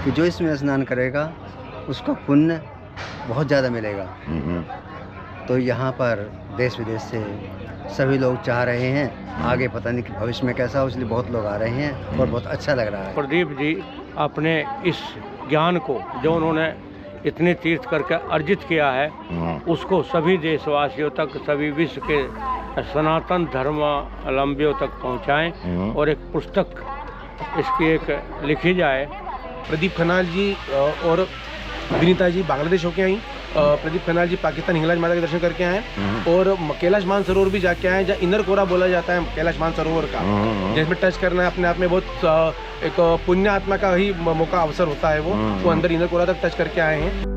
कि जो इसमें स्नान करेगा उसका पुण्य बहुत ज़्यादा मिलेगा। तो यहाँ पर देश विदेश से सभी लोग चाह रहे हैं, आगे पता नहीं कि भविष्य में कैसा हो, इसलिए बहुत लोग आ रहे हैं और बहुत अच्छा लग रहा है। प्रदीप जी अपने इस ज्ञान को जो उन्होंने इतने तीर्थ करके अर्जित किया है उसको सभी देशवासियों तक, सभी विश्व के सनातन धर्मावलंबियों तक पहुंचाएं और एक पुस्तक इसकी एक लिखी जाए। प्रदीप खनाल जी और विनीता जी बांग्लादेश होके आई। प्रदीप खनाल जी पाकिस्तान हिंगलाज माता के दर्शन करके आए और कैलाश मानसरोवर भी जाके आए, जहाँ इनर कोरा बोला जाता है कैलाश मानसरोवर का, जिसमें टच करना है अपने आप में बहुत एक पुण्य आत्मा का ही मौका अवसर होता है। वो अंदर इनर कोरा तक टच करके आए हैं।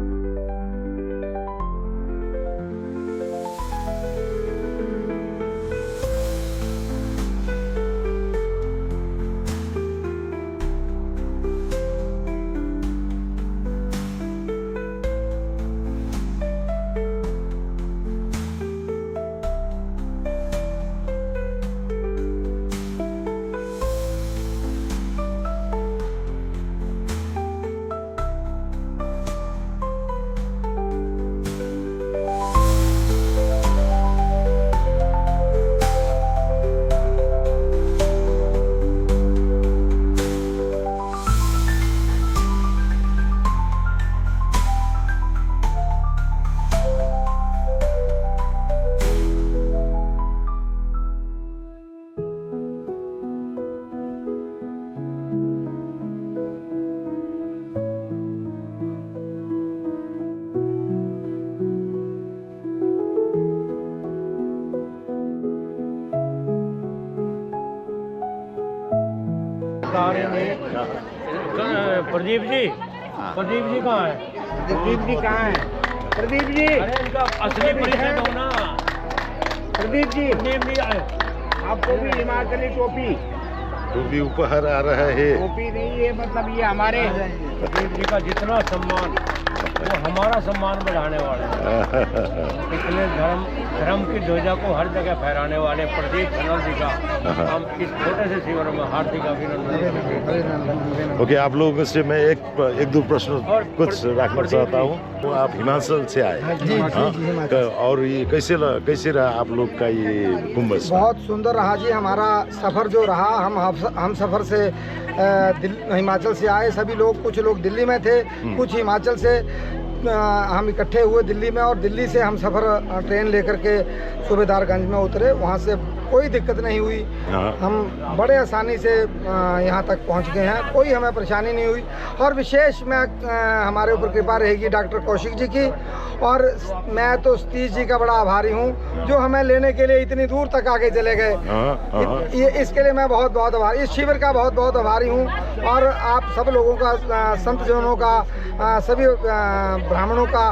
प्रदीप जी कहाँ है? प्रदीप जी कहाँ है? प्रदीप जी, अरे इनका असली परिचय दो ना। प्रदीप जी आए आपको भी हिमाचली टोपी उपहार आ रहा है। टोपी नहीं है, मतलब ये हमारे प्रदीप जी का जितना सम्मान वो हमारा सम्मान बढ़ाने वाले हैं। इसलिए धर्म की ध्वजा को हर जगह फहराने वाले प्रदीप खनाल जी का हम इस छोटे से शिविर में हार्दिक अभिनंदन। ओके, आप लोगों से मैं एक दो प्रश्न कुछ रखना चाहता हूँ। आप हिमाचल से आए और ये कैसे रहा आप लोग का ये कुंभ? बहुत सुंदर रहा जी हमारा सफ़र जो रहा। हम सफ़र से हिमाचल से आए सभी लोग, कुछ लोग दिल्ली में थे, कुछ हिमाचल से हम इकट्ठे हुए दिल्ली में, और दिल्ली से हम सफ़र ट्रेन लेकर के सूबेदारगंज में उतरे। वहाँ से कोई दिक्कत नहीं हुई, हम बड़े आसानी से यहाँ तक पहुँच गए हैं, कोई हमें परेशानी नहीं हुई। और विशेष मैं हमारे ऊपर कृपा रहेगी डॉक्टर कौशिक जी की, और मैं तो सतीश जी का बड़ा आभारी हूँ जो हमें लेने के लिए इतनी दूर तक आगे चले गए। इसके लिए मैं बहुत बहुत आभारी, इस शिविर का बहुत बहुत आभारी हूँ। और आप सब लोगों का, संत जनों का, सभी ब्राह्मणों का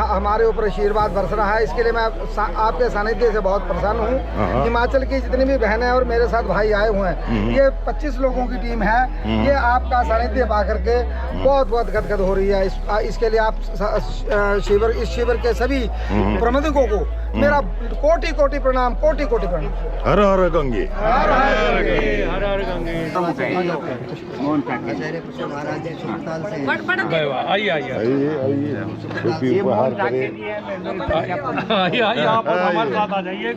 हमारे ऊपर आशीर्वाद बरस रहा है। इसके लिए मैं आपके सानिध्य से बहुत प्रसन्न हूँ। हिमाचल की जितनी भी बहनें और मेरे साथ भाई आए हुए हैं, ये 25 लोगों की टीम है। ये आपका सानिध्य पा करके बहुत बहुत गदगद हो रही है। इसके लिए आप इस शिविर के सभी प्रबंधकों को मेरा कोटि कोटि प्रणाम, कोटि कोटि प्रणाम। हर हर गंगे, हर हर गंगे। आइए टोपी उपहार करें। आइए आप हमारे साथ आ जाइए,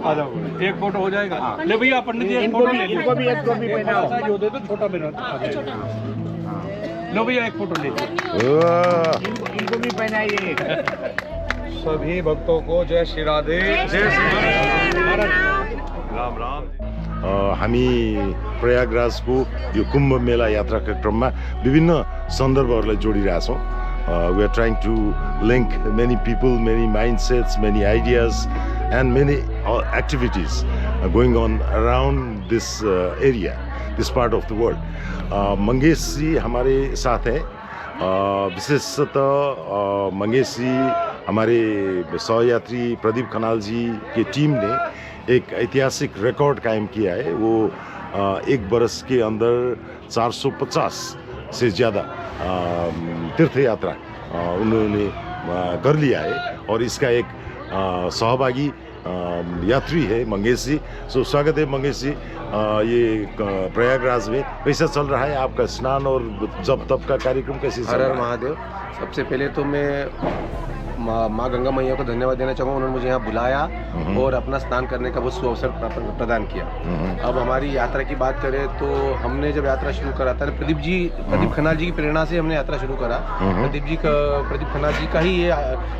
एक फोटो हो जाएगा। ले भैया पंडित जी एक फोटो ले लो। इनको भी एक टोपी पहनाओ। जो दे दो छोटा बना। लो भैया एक फोटो ले लो। इनको भी पहनाइए। सभी भक्तों को जय श्री राधे, जय श्री राम राम। हामी प्रयागराजको यो कुम्भ मेला यात्राका क्रममा विभिन्न सन्दर्भहरूलाई जोडिरहेछौँ। We are trying to link many people, many mindsets, many ideas and many activities going on around this area, this part of the world. Mangesh जी हमारे साथ हैं। विशेषतः मंगेश जी हमारे सहयात्री प्रदीप खनाल जी की टीम ने एक ऐतिहासिक रिकॉर्ड कायम किया है। वो एक बरस के अंदर 450 से ज़्यादा तीर्थ यात्रा उन्होंने कर लिया है, और इसका एक सहभागी यात्री है मंगेश जी। सो स्वागत है मंगेश जी। ये प्रयागराज में कैसा चल रहा है आपका स्नान और जप तप का कार्यक्रम, कैसे चल हर रहा हर है? महादेव। सबसे पहले तो मैं माँ गंगा मैया को धन्यवाद देना चाहूँगा, उन्होंने मुझे यहाँ बुलाया और अपना स्नान करने का वो सुअवसर प्रदान किया। अब हमारी यात्रा की बात करें तो हमने जब यात्रा शुरू करा था, प्रदीप खन्ना जी की प्रेरणा से हमने यात्रा शुरू करा। प्रदीप खन्ना जी का ही ये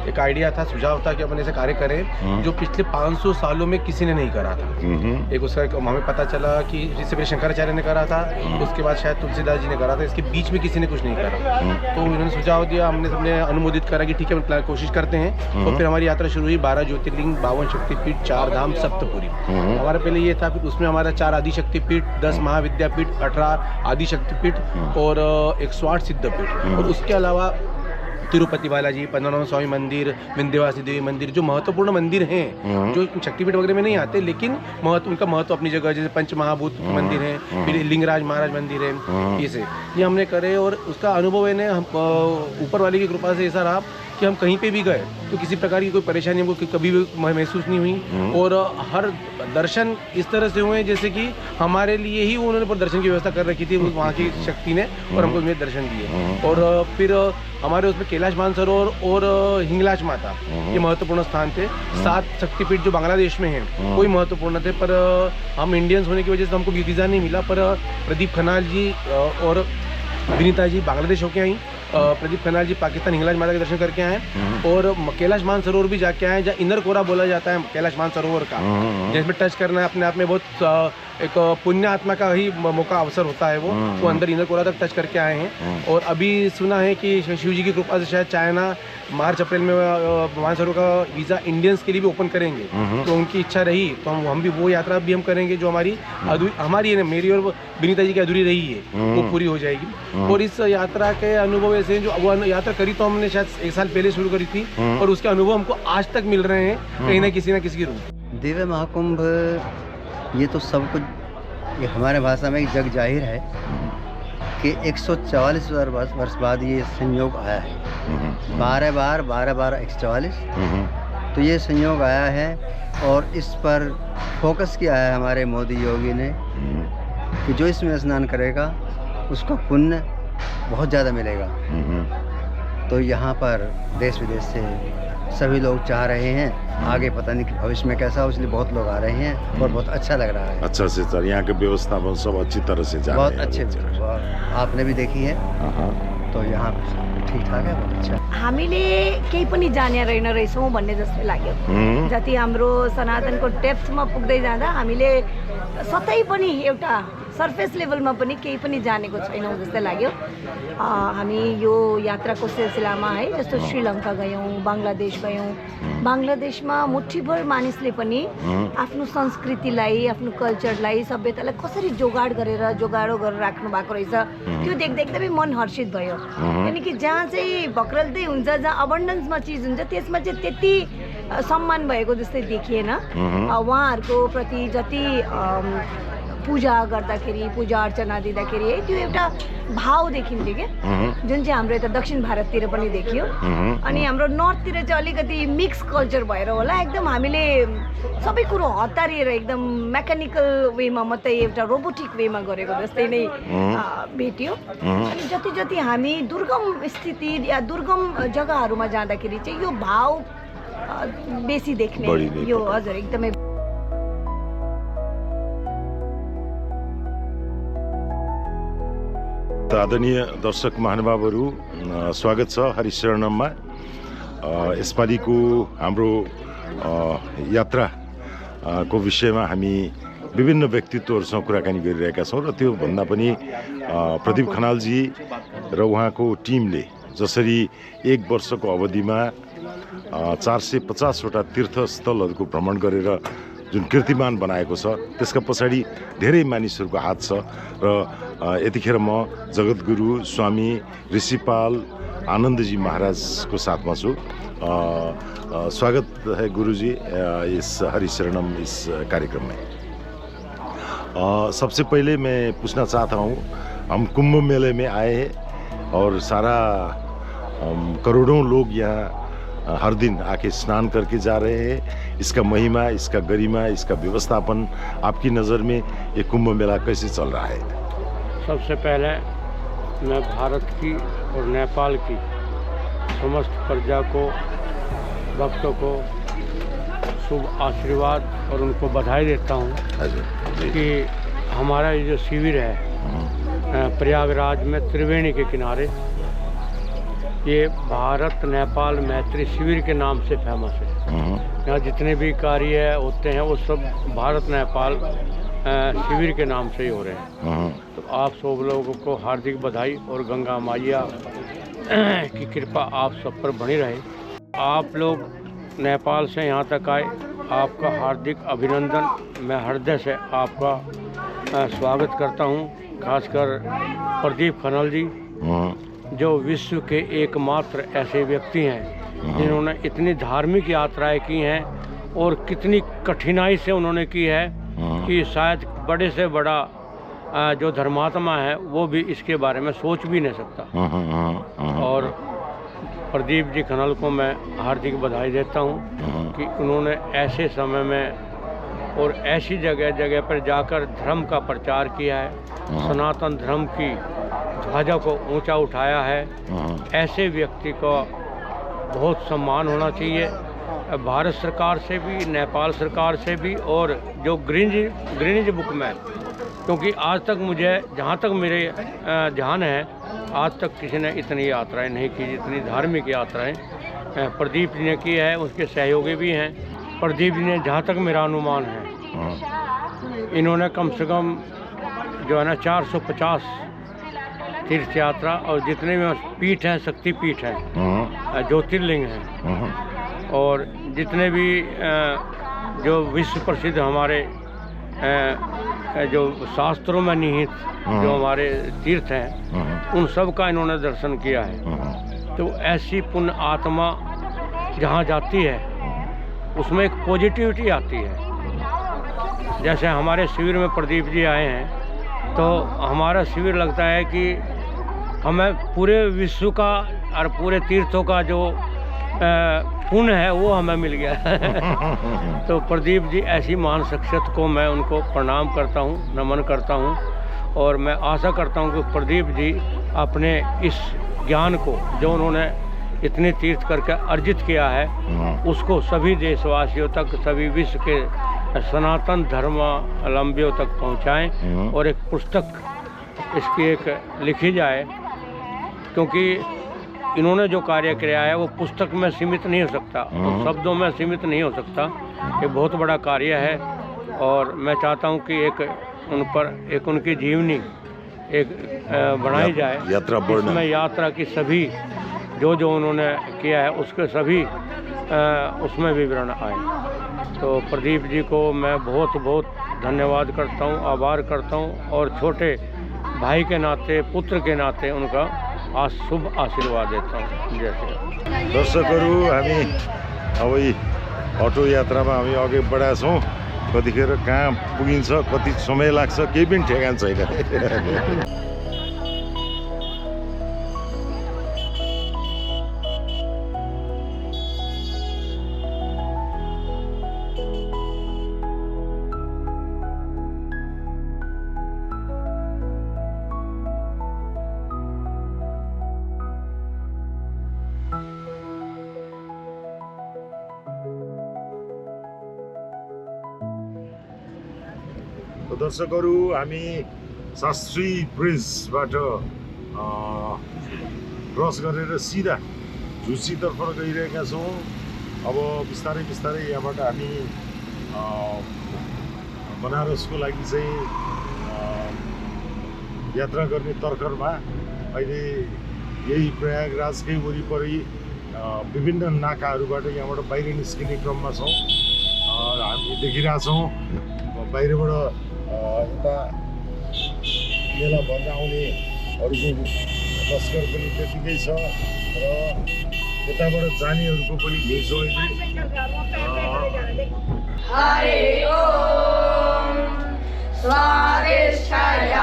एक आइडिया था, सुझाव था कि अपन ऐसे कार्य करें जो पिछले 500 सालों में किसी ने नहीं करा था। एक उसका हमें पता चला कि जिससे पहले शंकराचार्य ने करा था, उसके बाद शायद तुलसीदास जी ने करा था, इसके बीच में किसी ने कुछ नहीं करा। तो उन्होंने सुझाव दिया, हमने सबने अनुमोदित करा कि ठीक है कोशिश करते हैं। और फिर हमारी यात्रा शुरू हुई। 12 ज्योतिर्लिंग, 52 शक्तिपीठ, 4 धाम, सप्तपुरी। हमारा पहले ये था, फिर उसमें हमारा 4 आदि शक्तिपीठ, 10 महाविद्यापीठ, 18 आदि शक्तिपीठ और 108 सिद्धपीठ। और उसके अलावा तिरुपति बालाजी, पद्मनाभ स्वामी मंदिर, विंध्यवासिनी देवी मंदिर, जो महत्वपूर्ण मंदिर हैं, जो शक्तिपीठ वगैरह में नहीं आते लेकिन उनका महत्व अपनी जगह, जैसे पंच महाभूत मंदिर हैं, फिर लिंगराज महाराज मंदिर है, ये हमने करे। और उसका अनुभव है हम ऊपर वाले की कृपा से ऐसा रहा कि हम कहीं पे भी गए तो किसी प्रकार की कोई परेशानी हमको कभी भी महसूस नहीं हुई। और हर दर्शन इस तरह से हुए जैसे कि हमारे लिए ही उन्होंने दर्शन की व्यवस्था कर रखी थी वहाँ की शक्ति ने, और हमको उसमें दर्शन दिए। और फिर हमारे उसमें कैलाश मानसरोवर और हिंगलाज माता, ये महत्वपूर्ण स्थान थे। 7 शक्तिपीठ जो बांग्लादेश में हैं कोई महत्वपूर्ण थे, पर हम इंडियंस होने की वजह से हमको वीज़ा नहीं मिला। पर प्रदीप खन्नाल जी और विनीता जी बांग्लादेश होके आई, प्रदीप खन्नाल जी पाकिस्तान हिंगलाज माता के दर्शन करके आए, और कैलाश मानसरोवर भी जाके आए, जहाँ इनर कोरा बोला जाता है कैलाश मानसरोवर का, जिसमें टच करना है अपने आप में बहुत एक पुण्य आत्मा का ही मौका अवसर होता है। वो अंदर इनर कोरा तक टच करके आए हैं। और अभी सुना है कि शिव जी की कृपा से शायद चाइना मार्च अप्रैल में मानसरोवर का वीज़ा इंडियंस के लिए भी ओपन करेंगे। तो उनकी इच्छा रही तो हम भी वो यात्रा भी हम करेंगे जो हमारी मेरी और विनीता जी की अधूरी रही है, वो पूरी हो जाएगी। और इस यात्रा के अनुभव ऐसे जो वो यात्रा करी तो हमने शायद 1 साल पहले शुरू करी थी, और उसके अनुभव हमको आज तक मिल रहे हैं कहीं ना किसी के रूप। दिव्य महाकुंभ ये तो सब कुछ, ये हमारे भाषा में एक जग जाहिर है कि 144 वर्ष बाद ये संयोग आया है। 12 बार 144, तो ये संयोग आया है। और इस पर फोकस किया है हमारे मोदी योगी ने कि जो इसमें स्नान करेगा उसको पुण्य बहुत ज़्यादा मिलेगा। तो यहाँ पर देश विदेश से सभी लोग चाह रहे हैं, आगे पता नहीं कि भविष्य में कैसा हो, इसलिए बहुत लोग आ रहे हैं और बहुत अच्छा लग रहा है। अच्छा से सर, यहाँ के व्यवस्थापन सब अच्छी तरह से जा रहे हैं। बहुत अच्छे, आपने भी देखी है तो यहाँ ठीक ठाक है, बहुत अच्छा। हामीले केही पनि जाने रहेछौँ भन्ने जस्तो लाग्यो। जति हाम्रो सनातनको डेप्थमा पुग्दै जाँदा हामीले सतै पनि एउटा सर्फेस लेभलमा पनि केही पनि जानेको छैनौँ जस्तो लाग्यो। हामी यो यात्राको सिलसिलामा है, जस्तो श्रीलङ्का गयौँ, बङ्गलादेश गयौँ। बङ्गलादेशमा मुठ्ठीभर मानिसले पनि आफ्नो संस्कृतिलाई, आफ्नो कल्चरलाई, सभ्यतालाई कसरी जोगाड जोगाडो गरेर राख्नु भएको रहेछ, त्यो देख्दा एकदमै मन हर्षित भयो। यानि कि जहाँ चाहिँ भक्रल्दै हुन्छ, जहाँ अबन्डेन्समा चिज हुन्छ, त्यसमा चाहिँ त्यति सम्मान भएको जस्तै देखिएन। उहाँहरूको प्रति जति पूजा गर्दाखेरि, पूजा अर्चना दिँदाखेरि है, त्यो एउटा भाव देखिन्थ्यो क्या, जुन चाहिँ हाम्रो यता दक्षिण भारततिर पनि देखियो। अनि हाम्रो नर्थतिर चाहिँ अलिकति मिक्स कल्चर भएर होला, एकदम हामीले सबै कुरो हतारिएर एकदम मेकानिकल वेमा मात्रै, एउटा रोबोटिक वेमा गरेको जस्तै नै भेटियो। अनि जति जति हामी दुर्गम स्थिति या दुर्गम जग्गाहरूमा जाँदाखेरि चाहिँ यो भाव बेसी देख्ने, यो हजुर एकदमै। आदरणीय दर्शक महानुभावहरू, स्वागत छ हरिशरणममा। यसपालिको हाम्रो यात्रा को विषयमा हामी विभिन्न व्यक्तित्वहरूसँग कुराकानी गरिरहेका छौँ। र त्योभन्दा पनि प्रदीप खनालजी र उहाँको टिमले जसरी 1 वर्षको अवधिमा 450वटा तीर्थस्थलहरूको भ्रमण गरेर जुन कीर्तिमान बनाएको छ, त्यसका पछाडि धेरै मानिसहरूको हात छ। र यतिखेर म जगतगुरु स्वामी ऋषिपाल आनन्दजी महाराजको साथमा छु। स्वागत है गुरुजी इस हरिशरणम इस कार्यक्रम में। सबसे पहले मैं पूछना चाहता हूँ, हम कुंभ मेले में आए हैं और सारा करोड़ों लोग यहाँ हर दिन आके स्नान करके जा रहे हैं। इसका महिमा, इसका गरिमा, इसका व्यवस्थापन आपकी नज़र में ये कुंभ मेला कैसे चल रहा है? सबसे पहले मैं भारत की और नेपाल की समस्त प्रजा को, भक्तों को शुभ आशीर्वाद और उनको बधाई देता हूँ कि हमारा ये जो शिविर है प्रयागराज में त्रिवेणी के किनारे, ये भारत नेपाल मैत्री शिविर के नाम से फेमस है। यहाँ जितने भी कार्य होते हैं वो सब भारत नेपाल शिविर के नाम से ही हो रहे हैं। तो आप सब लोगों को हार्दिक बधाई और गंगा मैया की कृपा आप सब पर बनी रहे। आप लोग नेपाल से यहाँ तक आए, आपका हार्दिक अभिनंदन। मैं हृदय से आपका स्वागत करता हूँ। खासकर प्रदीप खन्ना जी, जो विश्व के एकमात्र ऐसे व्यक्ति हैं जिन्होंने इतनी धार्मिक यात्राएं की हैं और कितनी कठिनाई से उन्होंने की है कि शायद बड़े से बड़ा जो धर्मात्मा है वो भी इसके बारे में सोच भी नहीं सकता। और प्रदीप जी खन्ना को मैं हार्दिक बधाई देता हूँ कि उन्होंने ऐसे समय में और ऐसी जगह जगह पर जाकर धर्म का प्रचार किया है, सनातन धर्म की ध्वजा को ऊंचा उठाया है। ऐसे व्यक्ति को बहुत सम्मान होना चाहिए, भारत सरकार से भी, नेपाल सरकार से भी, और जो ग्रीनिज बुक में, क्योंकि आज तक मुझे, जहाँ तक मेरे ध्यान है, आज तक किसी ने इतनी यात्राएं नहीं की जितनी धार्मिक यात्राएं प्रदीप जी ने की है। उसके सहयोगी भी हैं। प्रदीप जी ने, जहाँ तक मेरा अनुमान है, इन्होंने कम से कम जो है ना 450 तीर्थ यात्रा और जितने भी पीठ हैं, शक्ति पीठ हैं, ज्योतिर्लिंग हैं, और जितने भी जो विश्व प्रसिद्ध हमारे जो शास्त्रों में निहित जो हमारे तीर्थ हैं, उन सब का इन्होंने दर्शन किया है। तो ऐसी पुण्य आत्मा जहाँ जाती है उसमें एक पॉजिटिविटी आती है। जैसे हमारे शिविर में प्रदीप जी आए हैं तो हमारा शिविर लगता है कि हमें पूरे विश्व का और पूरे तीर्थों का जो पुण्य है वो हमें मिल गया है। तो प्रदीप जी ऐसी महान शख्सियत को मैं उनको प्रणाम करता हूँ, नमन करता हूँ, और मैं आशा करता हूँ कि प्रदीप जी अपने इस ज्ञान को जो उन्होंने इतने तीर्थ करके अर्जित किया है उसको सभी देशवासियों तक, सभी विश्व के सनातन धर्मावलंबियों तक पहुँचाएँ और एक पुस्तक इसकी एक लिखी जाए, क्योंकि इन्होंने जो कार्य किया है वो पुस्तक में सीमित नहीं हो सकता, तो शब्दों में सीमित नहीं हो सकता। ये बहुत बड़ा कार्य है और मैं चाहता हूँ कि एक उन पर एक उनकी जीवनी एक बनाई जाए, इसमें यात्रा की सभी जो उन्होंने किया है उसके सभी उसमें विवरण आए। तो प्रदीप जी को मैं बहुत बहुत धन्यवाद करता हूँ, आभार करता हूँ, और छोटे भाई के नाते, पुत्र के नाते उनका शुभ आशीर्वाद देता हूँ। जैसे दर्शकहरू, हामी अब यी अटो यात्रामा हामी अघि बढाएको छौँ। कतिखेर कहाँ पुगिन्छ, कति समय लाग्छ, केही पनि ठेगान छैन। दर्शकहरू, हामी शास्त्री ब्रिजबाट क्रस गरेर सिधा झुसीतर्फ गइरहेका छौँ। अब बिस्तारै बिस्तारै यहाँबाट हामी बनारसको लागि चाहिँ यात्रा गर्ने तर्खरमा अहिले यही प्रयागराजकै वरिपरि विभिन्न नाकाहरूबाट यहाँबाट बाहिर निस्किने क्रममा छौँ। हामी देखिरहेछौँ बाहिरबाट यता मेला भन्न आउनेहरूको लस्कर पनि त्यतिकै छ र यताबाट जानेहरूको पनि घुइँचो हरे ओम स्वादिष्ठाय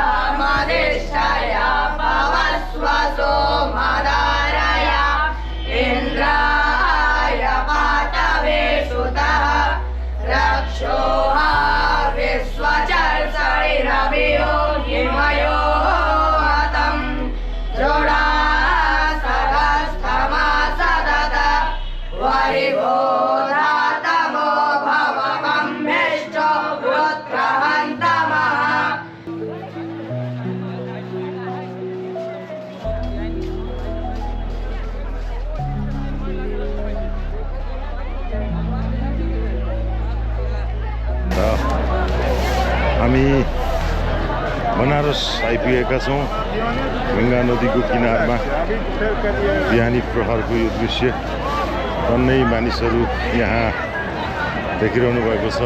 मदिष्ठाय भवस्वसो मदारय इन्द्राय हामी बनारस आइपुगेका छौँ। गङ्गा नदीको किनारमा बिहानी प्रहरको यो दृश्य टन्नै मानिसहरू यहाँ देखिरहनु भएको छ।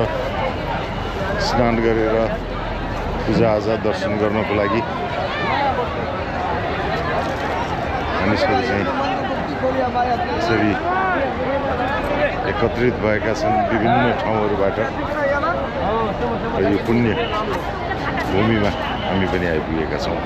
स्नान गरेर पूजाआजा दर्शन गर्नको लागि मानिसहरू चाहिँ यसरी एकत्रित भएका छन् विभिन्न ठाउँहरूबाट। र यो पुण्य भूमिमा हामी पनि आइपुगेका छौँ।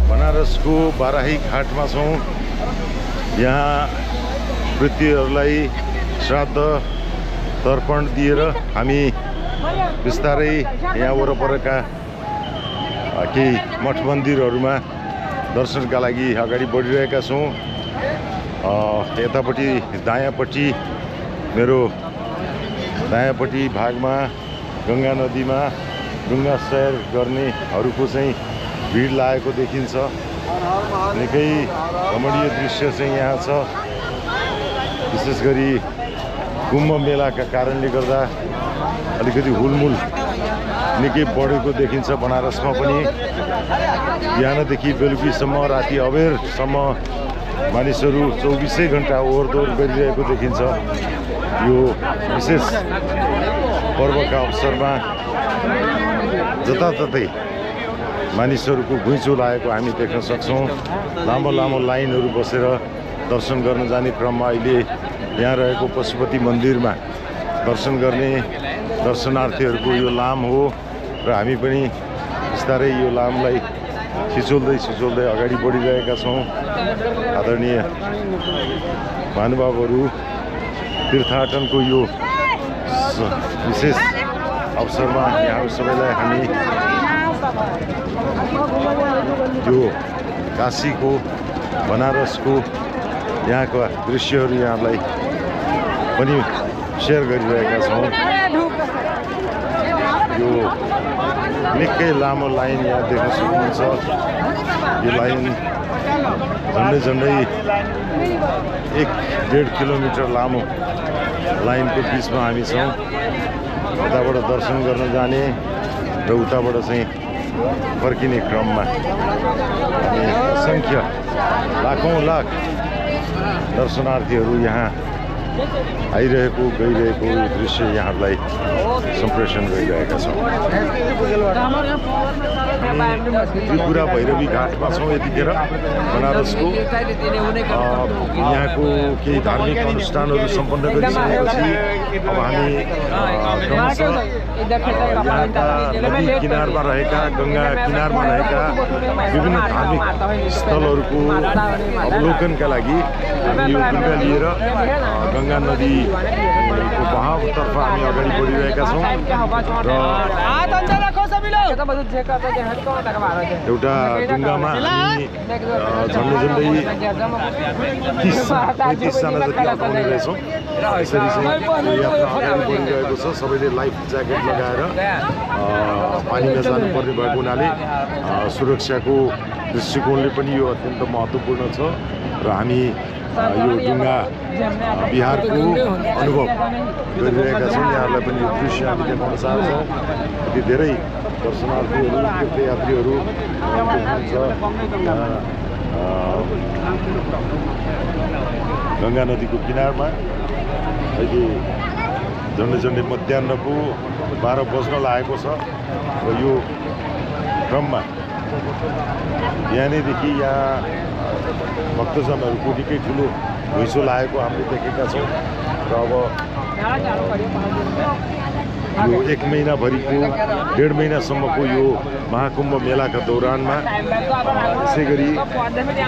बनारसको बाराही घाटमा छौँ। यहाँ मृत्युहरूलाई श्राद्ध तर्पण दिएर हामी बिस्तारै यहाँ वरपरका केही मठ मन्दिरहरूमा दर्शनका लागि अगाडि बढिरहेका छौँ। यतापट्टि दायाँपट्टि मेरो दायाँपट्टि भागमा गङ्गा नदीमा डुङ्गा सैर गर्नेहरूको चाहिँ भिड लागेको देखिन्छ। निकै रमणीय दृश्य चाहिँ यहाँ छ। विशेष गरी कुम्भ मेलाका कारणले गर्दा अलिकति हुलमुल निकै बढेको देखिन्छ बनारसमा पनि। बिहानदेखि बेलुकीसम्म राति अबेरसम्म मानिसहरू 24 घण्टा ओहोरदोहोर गरिरहेको देखिन्छ। यो विशेष पर्वका अवसरमा जताततै मानिसहरूको घुइँचो लागेको हामी देख्न सक्छौँ। लामो लामो लाइनहरू बसेर दर्शन गर्न जाने क्रममा अहिले यहाँ रहेको पशुपति मन्दिरमा दर्शन गर्ने दर्शनार्थीहरूको यो लाम हो। र हामी पनि बिस्तारै यो लामलाई छिचोल्दै अगाडि बढिरहेका छौँ। आदरणीय महानुभावहरू, तीर्थाटनको यो विशेष अवसरमा यहाँहरू सबैलाई हामी यो काशीको बनारसको यहाँका दृश्यहरू यहाँलाई पनि सेयर गरिरहेका छौँ। यो निकै लामो लाइन यहाँ देख्न सक्नुहुन्छ। यो लाइन झन्डै 1-1.5 किलोमिटर लामो लाइनको बिचमा हामी छौँ। यताबाट दर्शन गर्न जाने र उताबाट चाहिँ फर्किने क्रममा हामी असङ्ख्य लाखौँ लाख दर्शनार्थीहरू यहाँ आइरहेको गइरहेको दृश्य यहाँहरूलाई सम्प्रेषण गरिरहेका छौँ। त्रिपुरा भैरवी घाटमा छौँ यतिखेर बनारसको। यहाँको केही धार्मिक अनुष्ठानहरू सम्पन्न गरिसकेपछि अब हामी यहाँका नदी किनारमा रहेका गङ्गा किनारमा रहेका विभिन्न धार्मिक स्थलहरूको अवलोकनका लागि हामी यो डुङ्गा लिएर गङ्गा नदीको बहावतर्फ हामी अगाडि बढिरहेका छौँ। र एउटा डुङ्गामा हामी झन्डै 30-35जना जति अटाउने रहेछौँ। यसरी चाहिँ यात्रा अगाडि बढिरहेको छ। सबैले लाइफ ज्याकेट लगाएर पानीमा जानुपर्ने भएको हुनाले सुरक्षाको दृष्टिकोणले पनि यो अत्यन्त महत्त्वपूर्ण छ। र हामी यो ढुङ्गा बिहारको अनुभव गरिरहेका छौँ। यहाँहरूलाई पनि यो दृश्य हामी देखाउन चाहन्छौँ। यति धेरै दर्शनार्थीहरू तीर्थयात्रीहरू हुनुहुन्छ। गङ्गा नदीको किनारमा अहिले झन्डै मध्याहको 12 बज्न लागेको छ र यो क्रममा बिहानैदेखि यहाँ भक्तजनहरूको निकै ठुलो घुइँचो लागेको हामीले देखेका छौँ र अब यो 1 महिनाभरिको 1.5 महिनासम्मको यो महाकुम्भ मेलाका दौरानमा यसै गरी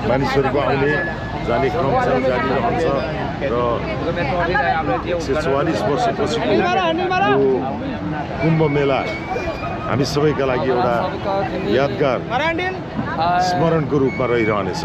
मानिसहरूको आउने जाने क्रम चाहिँ जारी रहन्छ र 144 वर्षपछिको यो कुम्भ मेला हामी सबैका लागि एउटा यादगार स्मरणको रूपमा रहिरहनेछ।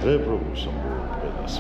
जय प्रभु शंभो वेदास।